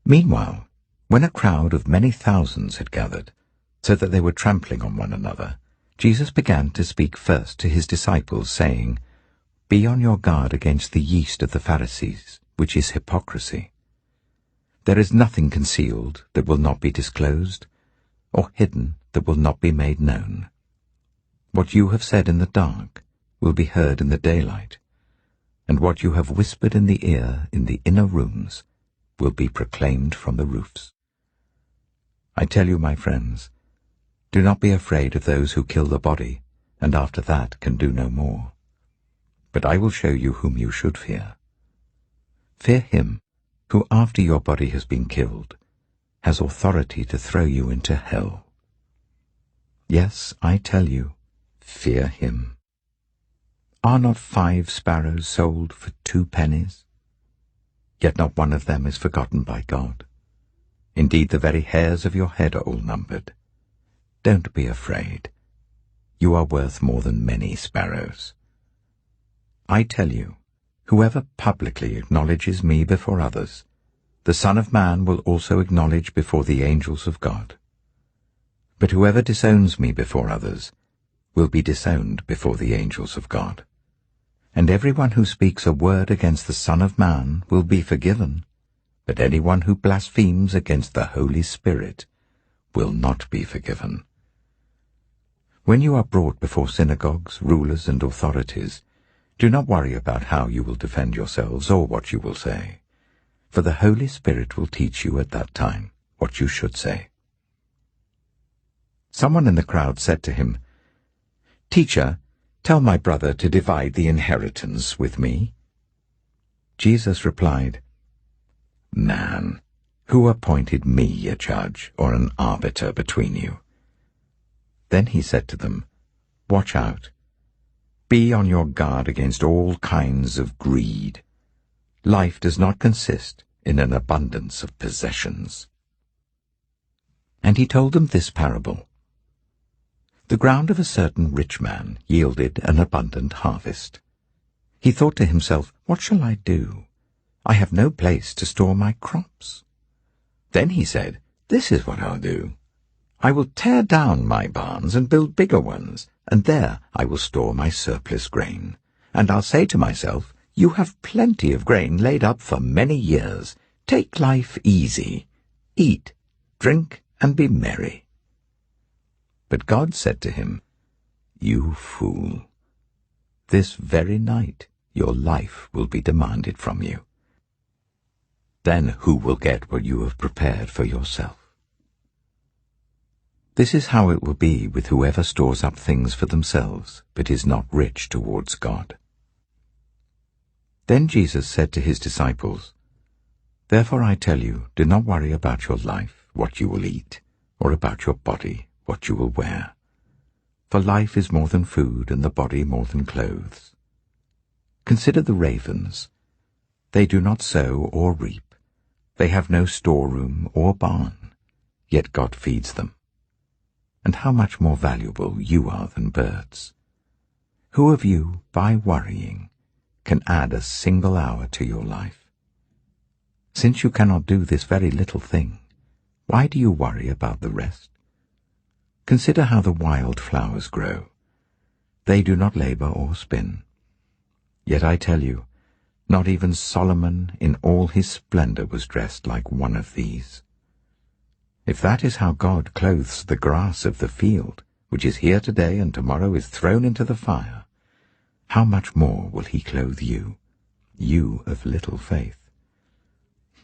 Meanwhile, when a crowd of many thousands had gathered, so that they were trampling on one another, Jesus began to speak first to his disciples, saying, "Be on your guard against the yeast of the Pharisees, which is hypocrisy. There is nothing concealed that will not be disclosed, or hidden that will not be made known. What you have said in the dark will be heard in the daylight, and what you have whispered in the ear in the inner rooms will be proclaimed from the roofs. I tell you, my friends, do not be afraid of those who kill the body, and after that can do no more. But I will show you whom you should fear. Fear him who, after your body has been killed, has authority to throw you into hell. Yes, I tell you, fear him. Are not 5 sparrows sold for 2 pennies? Yet not one of them is forgotten by God. Indeed, the very hairs of your head are all numbered. Don't be afraid. You are worth more than many sparrows. I tell you, whoever publicly acknowledges me before others, the Son of Man will also acknowledge before the angels of God. But whoever disowns me before others will be disowned before the angels of God. And everyone who speaks a word against the Son of Man will be forgiven, but anyone who blasphemes against the Holy Spirit will not be forgiven. When you are brought before synagogues, rulers, and authorities, do not worry about how you will defend yourselves or what you will say, for the Holy Spirit will teach you at that time what you should say. Someone in the crowd said to him, "Teacher, tell my brother to divide the inheritance with me." Jesus replied, "Man, who appointed me a judge or an arbiter between you?" Then he said to them, "Watch out. Be on your guard against all kinds of greed. Life does not consist in an abundance of possessions." And he told them this parable. The ground of a certain rich man yielded an abundant harvest. He thought to himself, "What shall I do? I have no place to store my crops." Then he said, "This is what I'll do. I will tear down my barns and build bigger ones, and there I will store my surplus grain. And I'll say to myself, you have plenty of grain laid up for many years. Take life easy. Eat, drink, and be merry." But God said to him, "You fool, this very night your life will be demanded from you. Then who will get what you have prepared for yourself?" This is how it will be with whoever stores up things for themselves, but is not rich towards God. Then Jesus said to his disciples, "Therefore I tell you, do not worry about your life, what you will eat, or about your body, what you will wear. For life is more than food, and the body more than clothes. Consider the ravens. They do not sow or reap. They have no storeroom or barn, yet God feeds them. And how much more valuable you are than birds. Who of you, by worrying, can add a single hour to your life? Since you cannot do this very little thing, why do you worry about the rest? Consider how the wild flowers grow. They do not labor or spin. Yet I tell you, not even Solomon in all his splendor was dressed like one of these. If that is how God clothes the grass of the field, which is here today and tomorrow is thrown into the fire, how much more will he clothe you, you of little faith?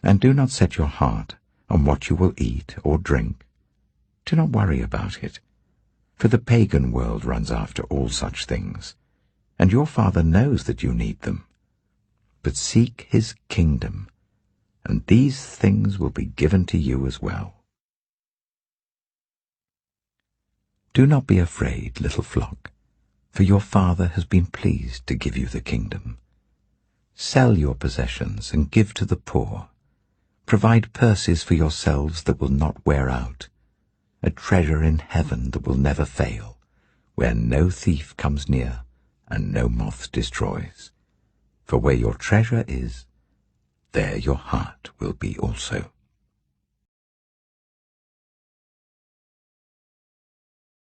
And do not set your heart on what you will eat or drink. Do not worry about it, for the pagan world runs after all such things, and your Father knows that you need them. But seek his kingdom, and these things will be given to you as well. Do not be afraid, little flock, for your Father has been pleased to give you the kingdom. Sell your possessions and give to the poor. Provide purses for yourselves that will not wear out, a treasure in heaven that will never fail, where no thief comes near and no moth destroys. For where your treasure is, there your heart will be also.